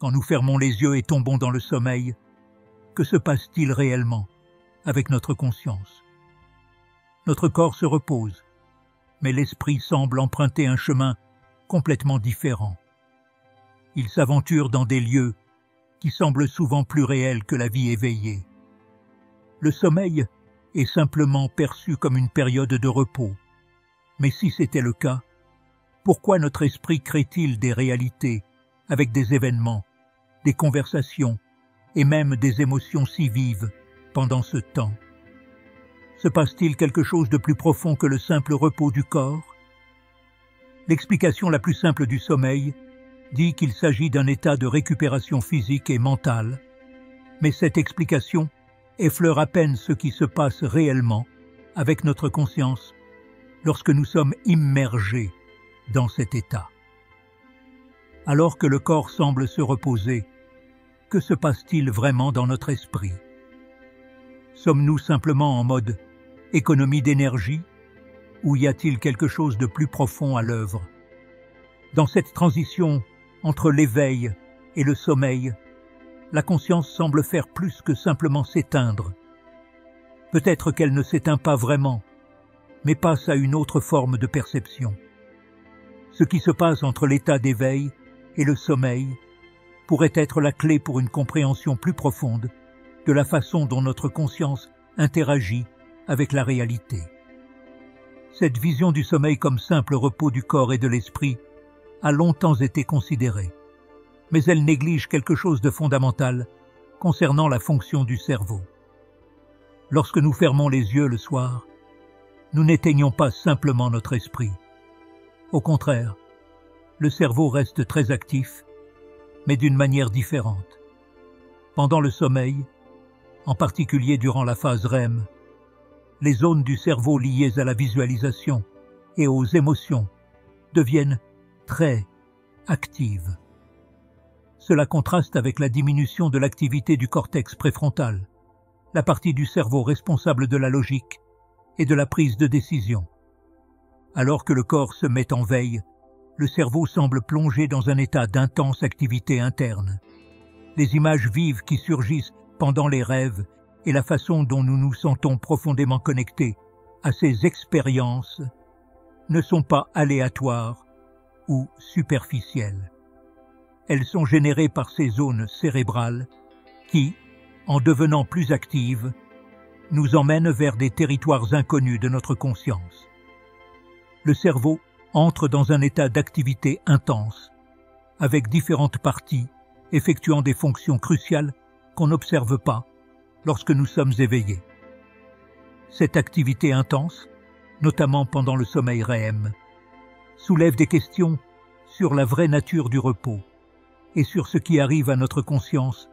Quand nous fermons les yeux et tombons dans le sommeil, que se passe-t-il réellement avec notre conscience? Notre corps se repose, mais l'esprit semble emprunter un chemin complètement différent. Il s'aventure dans des lieux qui semblent souvent plus réels que la vie éveillée. Le sommeil est simplement perçu comme une période de repos. Mais si c'était le cas, pourquoi notre esprit crée-t-il des réalités avec des événements, des conversations et même des émotions si vives pendant ce temps? Se passe-t-il quelque chose de plus profond que le simple repos du corps? L'explication la plus simple du sommeil dit qu'il s'agit d'un état de récupération physique et mentale, mais cette explication effleure à peine ce qui se passe réellement avec notre conscience lorsque nous sommes immergés dans cet état. Alors que le corps semble se reposer, que se passe-t-il vraiment dans notre esprit? Sommes-nous simplement en mode économie d'énergie ou y a-t-il quelque chose de plus profond à l'œuvre? Dans cette transition entre l'éveil et le sommeil, la conscience semble faire plus que simplement s'éteindre. Peut-être qu'elle ne s'éteint pas vraiment, mais passe à une autre forme de perception. Ce qui se passe entre l'état d'éveil et le sommeil pourrait être la clé pour une compréhension plus profonde de la façon dont notre conscience interagit avec la réalité. Cette vision du sommeil comme simple repos du corps et de l'esprit a longtemps été considérée, mais elle néglige quelque chose de fondamental concernant la fonction du cerveau. Lorsque nous fermons les yeux le soir, nous n'éteignons pas simplement notre esprit. Au contraire, le cerveau reste très actif, mais d'une manière différente. Pendant le sommeil, en particulier durant la phase REM, les zones du cerveau liées à la visualisation et aux émotions deviennent très actives. Cela contraste avec la diminution de l'activité du cortex préfrontal, la partie du cerveau responsable de la logique et de la prise de décision. Alors que le corps se met en veille, le cerveau semble plongé dans un état d'intense activité interne. Les images vives qui surgissent pendant les rêves et la façon dont nous nous sentons profondément connectés à ces expériences ne sont pas aléatoires ou superficielles. Elles sont générées par ces zones cérébrales qui, en devenant plus actives, nous emmènent vers des territoires inconnus de notre conscience. Le cerveau entre dans un état d'activité intense, avec différentes parties effectuant des fonctions cruciales qu'on n'observe pas lorsque nous sommes éveillés. Cette activité intense, notamment pendant le sommeil REM, soulève des questions sur la vraie nature du repos et sur ce qui arrive à notre conscience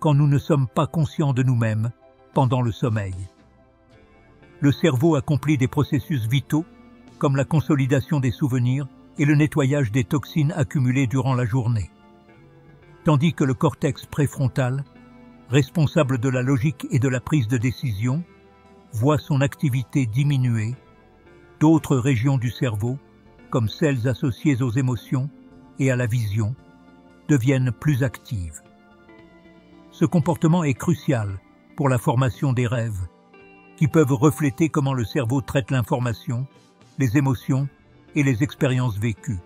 quand nous ne sommes pas conscients de nous-mêmes pendant le sommeil. Le cerveau accomplit des processus vitaux comme la consolidation des souvenirs et le nettoyage des toxines accumulées durant la journée. Tandis que le cortex préfrontal, responsable de la logique et de la prise de décision, voit son activité diminuer, d'autres régions du cerveau, comme celles associées aux émotions et à la vision, deviennent plus actives. Ce comportement est crucial pour la formation des rêves, qui peuvent refléter comment le cerveau traite l'information, les émotions et les expériences vécues.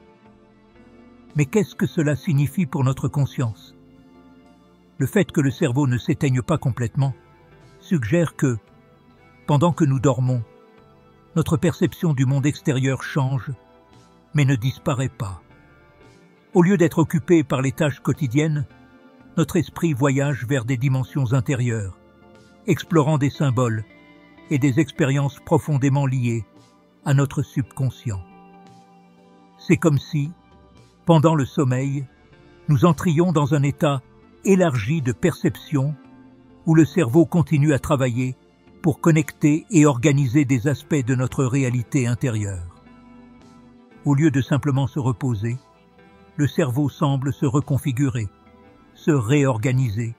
Mais qu'est-ce que cela signifie pour notre conscience? Le fait que le cerveau ne s'éteigne pas complètement suggère que, pendant que nous dormons, notre perception du monde extérieur change, mais ne disparaît pas. Au lieu d'être occupé par les tâches quotidiennes, notre esprit voyage vers des dimensions intérieures, explorant des symboles et des expériences profondément liées à notre subconscient. C'est comme si, pendant le sommeil, nous entrions dans un état élargi de perception où le cerveau continue à travailler pour connecter et organiser des aspects de notre réalité intérieure. Au lieu de simplement se reposer, le cerveau semble se reconfigurer, se réorganiser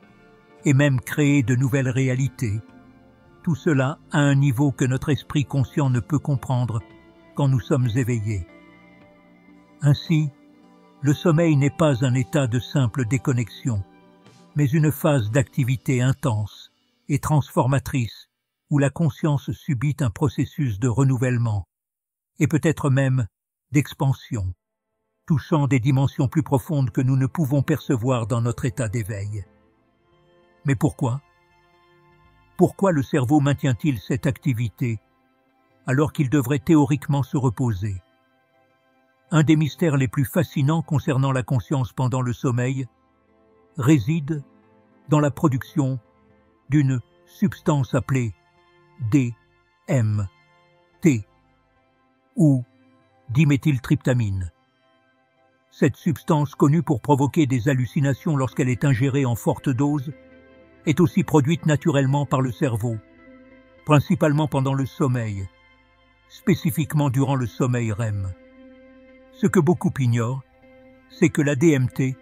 et même créer de nouvelles réalités. Tout cela à un niveau que notre esprit conscient ne peut comprendre quand nous sommes éveillés. Ainsi, Le sommeil n'est pas un état de simple déconnexion, mais une phase d'activité intense et transformatrice où la conscience subit un processus de renouvellement, et peut-être même d'expansion, touchant des dimensions plus profondes que nous ne pouvons percevoir dans notre état d'éveil. Mais pourquoi? Pourquoi le cerveau maintient-il cette activité alors qu'il devrait théoriquement se reposer? Un des mystères les plus fascinants concernant la conscience pendant le sommeil réside dans la production d'une substance appelée DMT ou diméthyltryptamine. Cette substance, connue pour provoquer des hallucinations lorsqu'elle est ingérée en forte dose, est aussi produite naturellement par le cerveau, principalement pendant le sommeil, spécifiquement durant le sommeil REM. Ce que beaucoup ignorent, c'est que la DMT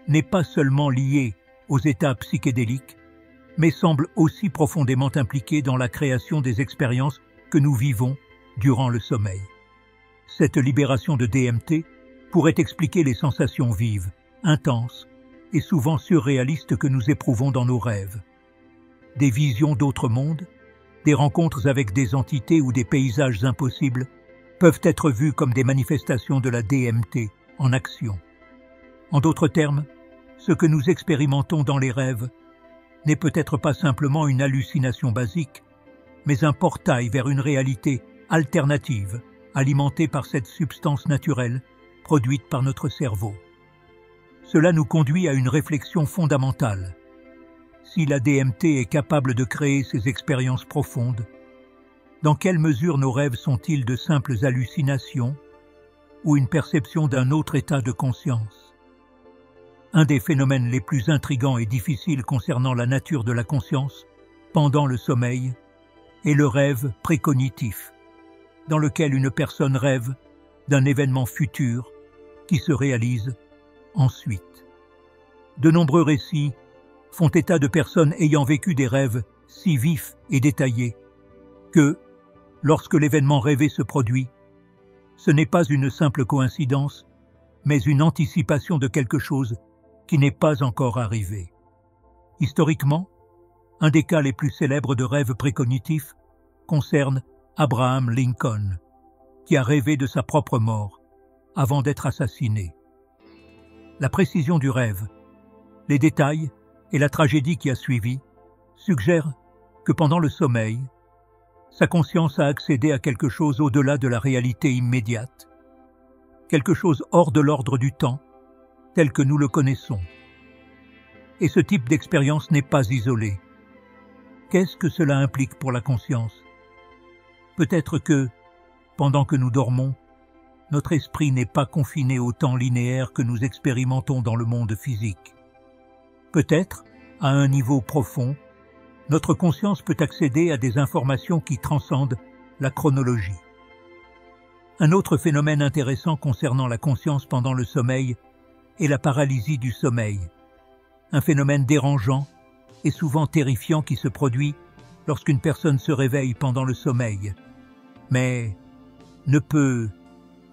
n'est pas seulement liée aux états psychédéliques, mais semble aussi profondément impliquée dans la création des expériences que nous vivons durant le sommeil. Cette libération de DMT pourrait expliquer les sensations vives, intenses et souvent surréalistes que nous éprouvons dans nos rêves. Des visions d'autres mondes, des rencontres avec des entités ou des paysages impossibles peuvent être vus comme des manifestations de la DMT en action. En d'autres termes, ce que nous expérimentons dans les rêves n'est peut-être pas simplement une hallucination basique, mais un portail vers une réalité alternative, alimentée par cette substance naturelle produite par notre cerveau. Cela nous conduit à une réflexion fondamentale. Si la DMT est capable de créer ces expériences profondes, dans quelle mesure nos rêves sont-ils de simples hallucinations ou une perception d'un autre état de conscience? Un des phénomènes les plus intrigants et difficiles concernant la nature de la conscience, pendant le sommeil, est le rêve précognitif, dans lequel une personne rêve d'un événement futur qui se réalise ensuite. De nombreux récits font état de personnes ayant vécu des rêves si vifs et détaillés que, lorsque l'événement rêvé se produit, ce n'est pas une simple coïncidence, mais une anticipation de quelque chose qui n'est pas encore arrivé. Historiquement, un des cas les plus célèbres de rêve précognitif concerne Abraham Lincoln, qui a rêvé de sa propre mort avant d'être assassiné. La précision du rêve, les détails et la tragédie qui a suivi suggèrent que pendant le sommeil, sa conscience a accédé à quelque chose au-delà de la réalité immédiate, quelque chose hors de l'ordre du temps, tel que nous le connaissons. Et ce type d'expérience n'est pas isolé. Qu'est-ce que cela implique pour la conscience? Peut-être que, pendant que nous dormons, notre esprit n'est pas confiné au temps linéaire que nous expérimentons dans le monde physique. Peut-être, à un niveau profond, notre conscience peut accéder à des informations qui transcendent la chronologie. Un autre phénomène intéressant concernant la conscience pendant le sommeil est la paralysie du sommeil, un phénomène dérangeant et souvent terrifiant qui se produit lorsqu'une personne se réveille pendant le sommeil, mais ne peut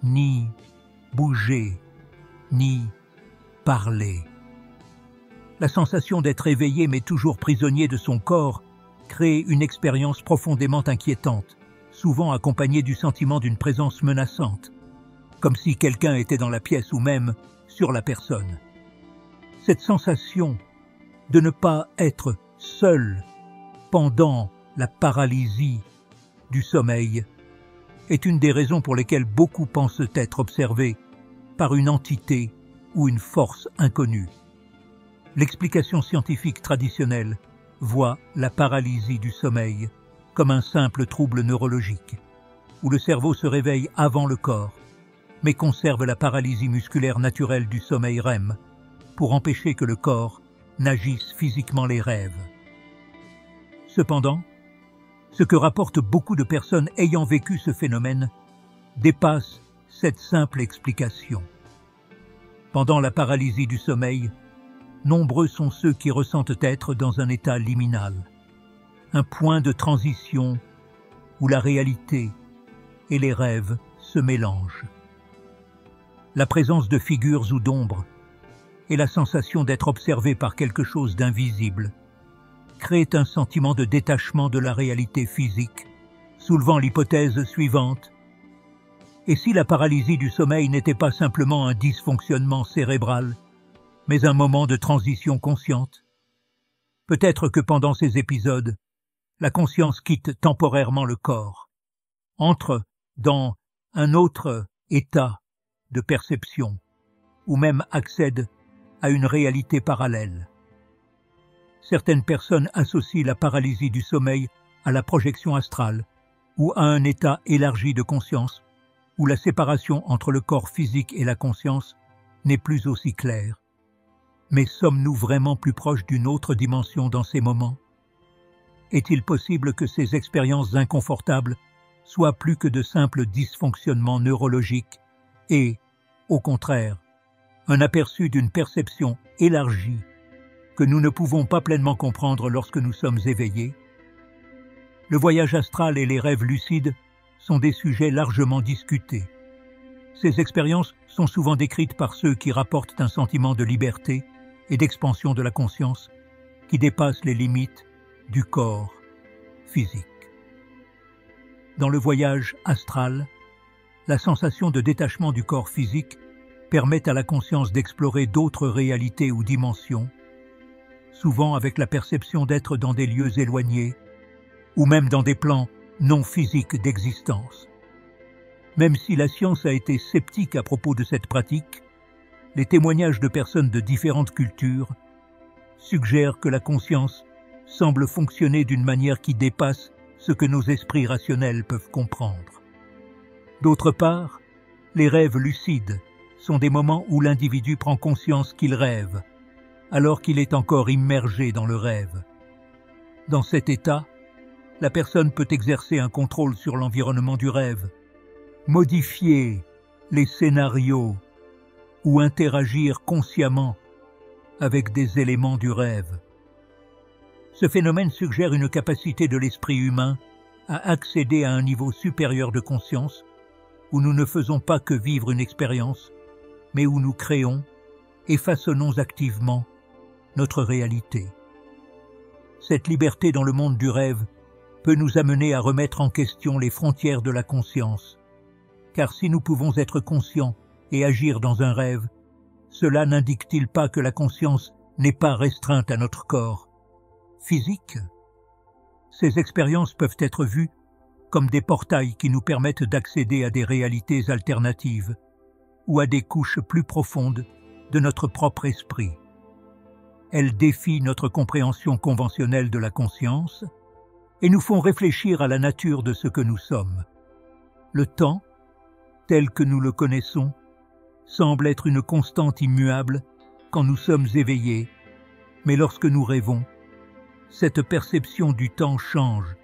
ni bouger, ni parler. La sensation d'être éveillé mais toujours prisonnier de son corps crée une expérience profondément inquiétante, souvent accompagnée du sentiment d'une présence menaçante, comme si quelqu'un était dans la pièce ou même sur la personne. Cette sensation de ne pas être seul pendant la paralysie du sommeil est une des raisons pour lesquelles beaucoup pensent être observés par une entité ou une force inconnue. L'explication scientifique traditionnelle voit la paralysie du sommeil comme un simple trouble neurologique, où le cerveau se réveille avant le corps, mais conserve la paralysie musculaire naturelle du sommeil REM pour empêcher que le corps n'agisse physiquement les rêves. Cependant, ce que rapportent beaucoup de personnes ayant vécu ce phénomène dépasse cette simple explication. Pendant la paralysie du sommeil, nombreux sont ceux qui ressentent être dans un état liminal, un point de transition où la réalité et les rêves se mélangent. la présence de figures ou d'ombres, et la sensation d'être observé par quelque chose d'invisible, créent un sentiment de détachement de la réalité physique, soulevant l'hypothèse suivante. Et si la paralysie du sommeil n'était pas simplement un dysfonctionnement cérébral, mais un moment de transition consciente? Peut-être que pendant ces épisodes, la conscience quitte temporairement le corps, entre dans un autre état de perception, ou même accède à une réalité parallèle. Certaines personnes associent la paralysie du sommeil à la projection astrale, ou à un état élargi de conscience, où la séparation entre le corps physique et la conscience n'est plus aussi claire. Mais sommes-nous vraiment plus proches d'une autre dimension dans ces moments? Est-il possible que ces expériences inconfortables soient plus que de simples dysfonctionnements neurologiques et, au contraire, un aperçu d'une perception élargie que nous ne pouvons pas pleinement comprendre lorsque nous sommes éveillés? Le voyage astral et les rêves lucides sont des sujets largement discutés. Ces expériences sont souvent décrites par ceux qui rapportent un sentiment de liberté et d'expansion de la conscience qui dépasse les limites du corps physique. Dans le voyage astral, la sensation de détachement du corps physique permet à la conscience d'explorer d'autres réalités ou dimensions, souvent avec la perception d'être dans des lieux éloignés ou même dans des plans non physiques d'existence. Même si la science a été sceptique à propos de cette pratique, les témoignages de personnes de différentes cultures suggèrent que la conscience semble fonctionner d'une manière qui dépasse ce que nos esprits rationnels peuvent comprendre. D'autre part, les rêves lucides sont des moments où l'individu prend conscience qu'il rêve, alors qu'il est encore immergé dans le rêve. Dans cet état, la personne peut exercer un contrôle sur l'environnement du rêve, modifier les scénarios ou interagir consciemment avec des éléments du rêve. Ce phénomène suggère une capacité de l'esprit humain à accéder à un niveau supérieur de conscience où nous ne faisons pas que vivre une expérience, mais où nous créons et façonnons activement notre réalité. Cette liberté dans le monde du rêve peut nous amener à remettre en question les frontières de la conscience, car si nous pouvons être conscients et agir dans un rêve, cela n'indique-t-il pas que la conscience n'est pas restreinte à notre corps physique? Ces expériences peuvent être vues comme des portails qui nous permettent d'accéder à des réalités alternatives ou à des couches plus profondes de notre propre esprit. Elles défient notre compréhension conventionnelle de la conscience et nous font réfléchir à la nature de ce que nous sommes. Le temps, tel que nous le connaissons, semble être une constante immuable quand nous sommes éveillés, mais lorsque nous rêvons, cette perception du temps change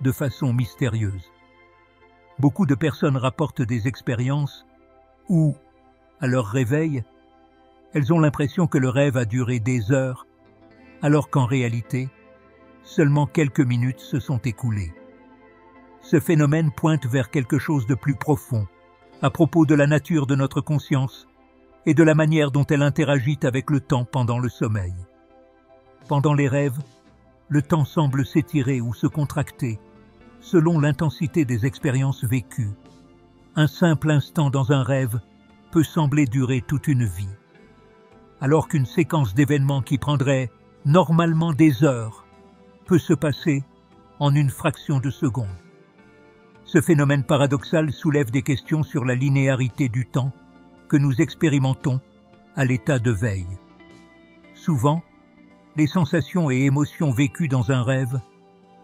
de façon mystérieuse. Beaucoup de personnes rapportent des expériences où, à leur réveil, elles ont l'impression que le rêve a duré des heures, alors qu'en réalité, seulement quelques minutes se sont écoulées. Ce phénomène pointe vers quelque chose de plus profond, à propos de la nature de notre conscience et de la manière dont elle interagit avec le temps pendant le sommeil. Pendant les rêves, le temps semble s'étirer ou se contracter, selon l'intensité des expériences vécues. Un simple instant dans un rêve peut sembler durer toute une vie, alors qu'une séquence d'événements qui prendrait normalement des heures peut se passer en une fraction de seconde. Ce phénomène paradoxal soulève des questions sur la linéarité du temps que nous expérimentons à l'état de veille. Souvent, les sensations et émotions vécues dans un rêve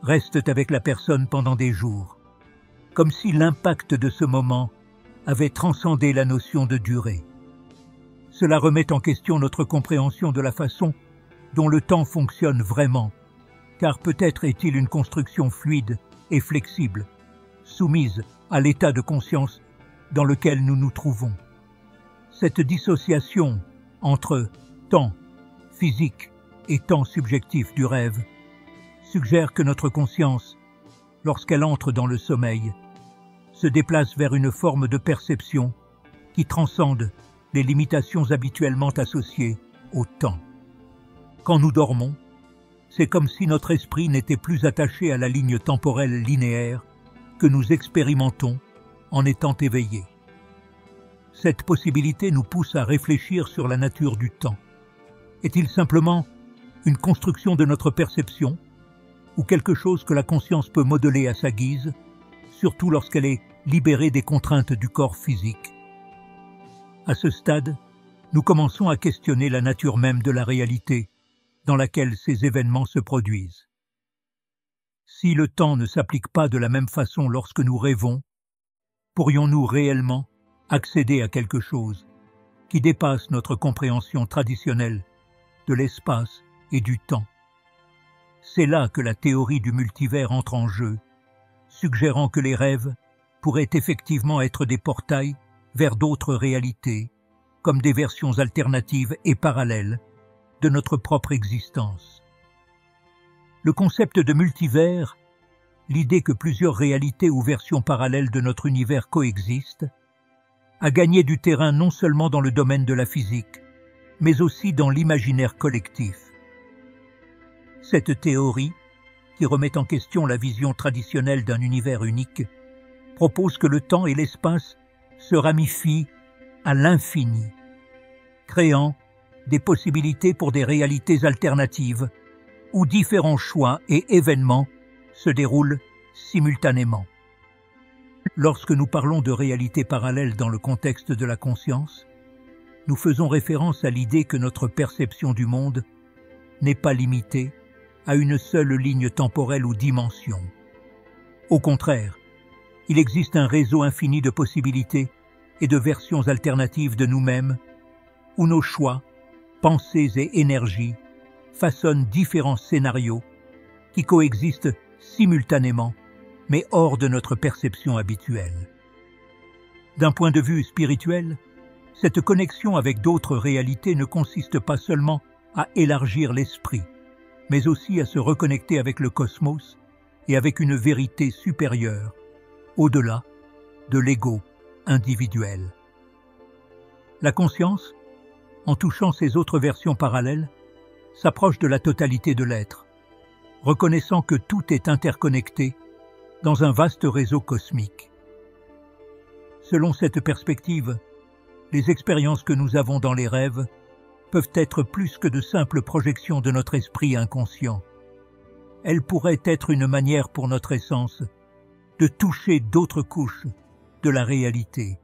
restent avec la personne pendant des jours, comme si l'impact de ce moment avait transcendé la notion de durée. Cela remet en question notre compréhension de la façon dont le temps fonctionne vraiment, car peut-être est-il une construction fluide et flexible, soumise à l'état de conscience dans lequel nous nous trouvons. Cette dissociation entre temps physique et temps subjectif du rêve suggère que notre conscience, lorsqu'elle entre dans le sommeil, se déplace vers une forme de perception qui transcende les limitations habituellement associées au temps. Quand nous dormons, c'est comme si notre esprit n'était plus attaché à la ligne temporelle linéaire que nous expérimentons en étant éveillés. Cette possibilité nous pousse à réfléchir sur la nature du temps. Est-il simplement une construction de notre perception ou quelque chose que la conscience peut modeler à sa guise, surtout lorsqu'elle est libérée des contraintes du corps physique? À ce stade, nous commençons à questionner la nature même de la réalité dans laquelle ces événements se produisent. Si le temps ne s'applique pas de la même façon lorsque nous rêvons, pourrions-nous réellement accéder à quelque chose qui dépasse notre compréhension traditionnelle de l'espace et du temps? C'est là que la théorie du multivers entre en jeu, suggérant que les rêves pourraient effectivement être des portails vers d'autres réalités, comme des versions alternatives et parallèles de notre propre existence. Le concept de multivers, l'idée que plusieurs réalités ou versions parallèles de notre univers coexistent, a gagné du terrain non seulement dans le domaine de la physique, mais aussi dans l'imaginaire collectif. Cette théorie, qui remet en question la vision traditionnelle d'un univers unique, propose que le temps et l'espace se ramifient à l'infini, créant des possibilités pour des réalités alternatives où différents choix et événements se déroulent simultanément. Lorsque nous parlons de réalités parallèles dans le contexte de la conscience, nous faisons référence à l'idée que notre perception du monde n'est pas limitée à une seule ligne temporelle ou dimension. Au contraire, il existe un réseau infini de possibilités et de versions alternatives de nous-mêmes, où nos choix, pensées et énergies façonnent différents scénarios qui coexistent simultanément, mais hors de notre perception habituelle. D'un point de vue spirituel, cette connexion avec d'autres réalités ne consiste pas seulement à élargir l'esprit, mais aussi à se reconnecter avec le cosmos et avec une vérité supérieure, au-delà de l'ego individuel. La conscience, en touchant ces autres versions parallèles, s'approche de la totalité de l'être, reconnaissant que tout est interconnecté dans un vaste réseau cosmique. Selon cette perspective, les expériences que nous avons dans les rêves peuvent être plus que de simples projections de notre esprit inconscient. Elles pourraient être une manière pour notre essence de toucher d'autres couches de la réalité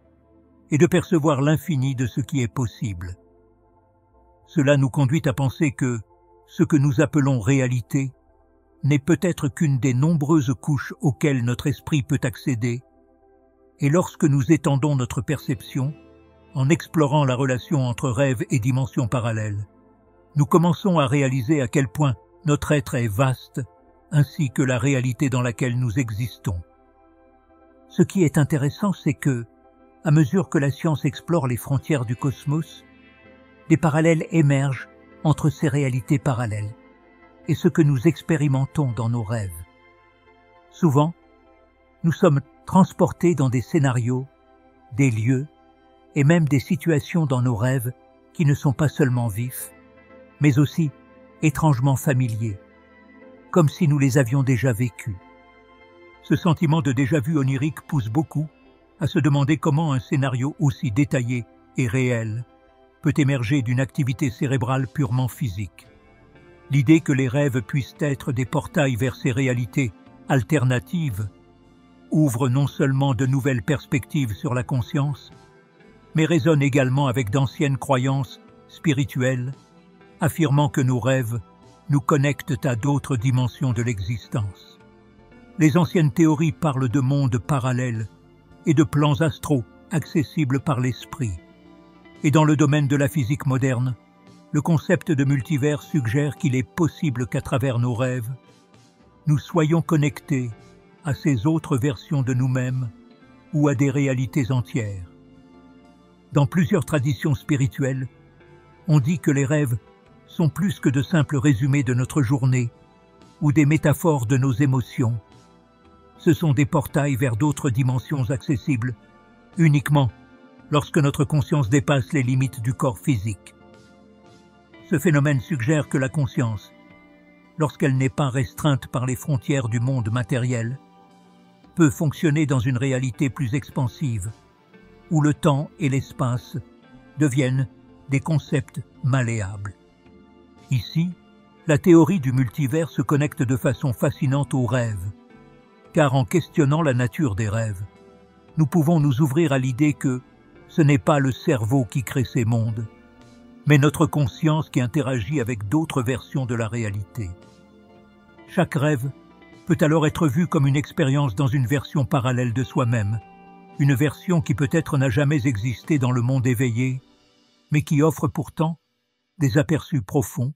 et de percevoir l'infini de ce qui est possible. Cela nous conduit à penser que ce que nous appelons réalité n'est peut-être qu'une des nombreuses couches auxquelles notre esprit peut accéder, et lorsque nous étendons notre perception, en explorant la relation entre rêve et dimensions parallèles, nous commençons à réaliser à quel point notre être est vaste, ainsi que la réalité dans laquelle nous existons. Ce qui est intéressant, c'est que, à mesure que la science explore les frontières du cosmos, des parallèles émergent entre ces réalités parallèles et ce que nous expérimentons dans nos rêves. Souvent, nous sommes transportés dans des scénarios, des lieux et même des situations dans nos rêves qui ne sont pas seulement vifs, mais aussi étrangement familiers, comme si nous les avions déjà vécus. Ce sentiment de déjà-vu onirique pousse beaucoup à se demander comment un scénario aussi détaillé et réel peut émerger d'une activité cérébrale purement physique. L'idée que les rêves puissent être des portails vers ces réalités alternatives ouvre non seulement de nouvelles perspectives sur la conscience, mais résonne également avec d'anciennes croyances spirituelles, affirmant que nos rêves nous connectent à d'autres dimensions de l'existence. Les anciennes théories parlent de mondes parallèles et de plans astraux accessibles par l'esprit. Et dans le domaine de la physique moderne, le concept de multivers suggère qu'il est possible qu'à travers nos rêves, nous soyons connectés à ces autres versions de nous-mêmes ou à des réalités entières. Dans plusieurs traditions spirituelles, on dit que les rêves sont plus que de simples résumés de notre journée ou des métaphores de nos émotions. Ce sont des portails vers d'autres dimensions accessibles uniquement lorsque notre conscience dépasse les limites du corps physique. Ce phénomène suggère que la conscience, lorsqu'elle n'est pas restreinte par les frontières du monde matériel, peut fonctionner dans une réalité plus expansive, où le temps et l'espace deviennent des concepts malléables. Ici, la théorie du multivers se connecte de façon fascinante aux rêves, car en questionnant la nature des rêves, nous pouvons nous ouvrir à l'idée que ce n'est pas le cerveau qui crée ces mondes, mais notre conscience qui interagit avec d'autres versions de la réalité. Chaque rêve peut alors être vu comme une expérience dans une version parallèle de soi-même, une version qui peut-être n'a jamais existé dans le monde éveillé, mais qui offre pourtant des aperçus profonds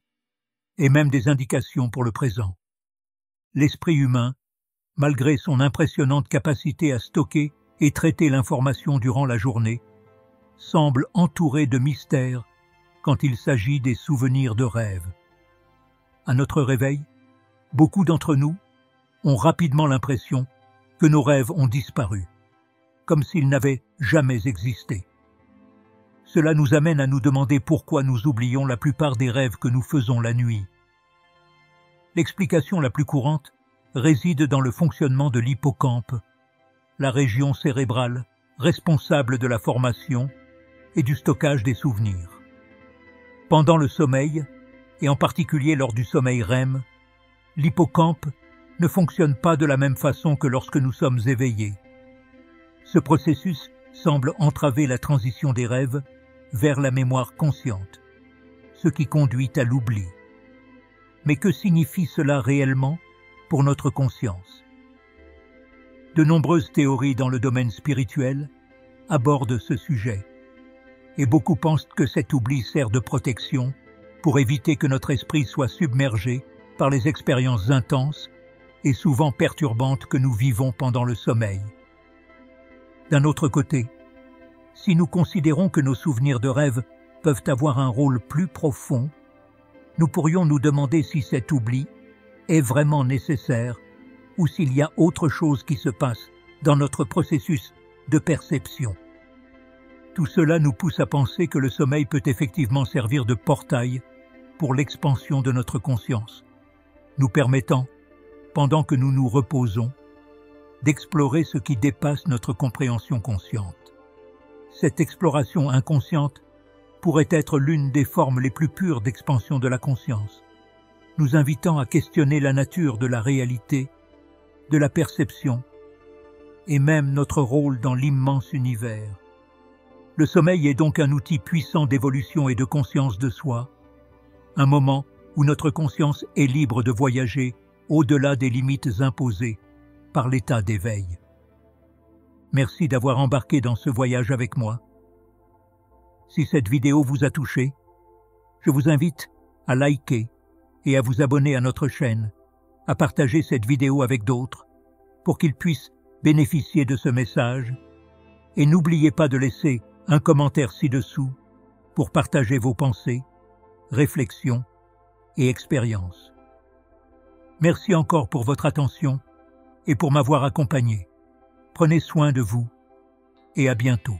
et même des indications pour le présent. L'esprit humain, malgré son impressionnante capacité à stocker et traiter l'information durant la journée, semble entouré de mystères quand il s'agit des souvenirs de rêve. À notre réveil, beaucoup d'entre nous ont rapidement l'impression que nos rêves ont disparu, comme s'ils n'avaient jamais existé. Cela nous amène à nous demander pourquoi nous oublions la plupart des rêves que nous faisons la nuit. L'explication la plus courante réside dans le fonctionnement de l'hippocampe, la région cérébrale responsable de la formation et du stockage des souvenirs. Pendant le sommeil, et en particulier lors du sommeil REM, l'hippocampe ne fonctionne pas de la même façon que lorsque nous sommes éveillés. Ce processus semble entraver la transition des rêves vers la mémoire consciente, ce qui conduit à l'oubli. Mais que signifie cela réellement pour notre conscience? De nombreuses théories dans le domaine spirituel abordent ce sujet, et beaucoup pensent que cet oubli sert de protection pour éviter que notre esprit soit submergé par les expériences intenses et souvent perturbantes que nous vivons pendant le sommeil. D'un autre côté, si nous considérons que nos souvenirs de rêve peuvent avoir un rôle plus profond, nous pourrions nous demander si cet oubli est vraiment nécessaire ou s'il y a autre chose qui se passe dans notre processus de perception. Tout cela nous pousse à penser que le sommeil peut effectivement servir de portail pour l'expansion de notre conscience, nous permettant, pendant que nous nous reposons, d'explorer ce qui dépasse notre compréhension consciente. Cette exploration inconsciente pourrait être l'une des formes les plus pures d'expansion de la conscience, nous invitant à questionner la nature de la réalité, de la perception, et même notre rôle dans l'immense univers. Le sommeil est donc un outil puissant d'évolution et de conscience de soi, un moment où notre conscience est libre de voyager au-delà des limites imposées par l'état d'éveil. Merci d'avoir embarqué dans ce voyage avec moi. Si cette vidéo vous a touché, je vous invite à liker et à vous abonner à notre chaîne, à partager cette vidéo avec d'autres pour qu'ils puissent bénéficier de ce message, et n'oubliez pas de laisser un commentaire ci-dessous pour partager vos pensées, réflexions et expériences. Merci encore pour votre attention et pour m'avoir accompagné. Prenez soin de vous et à bientôt.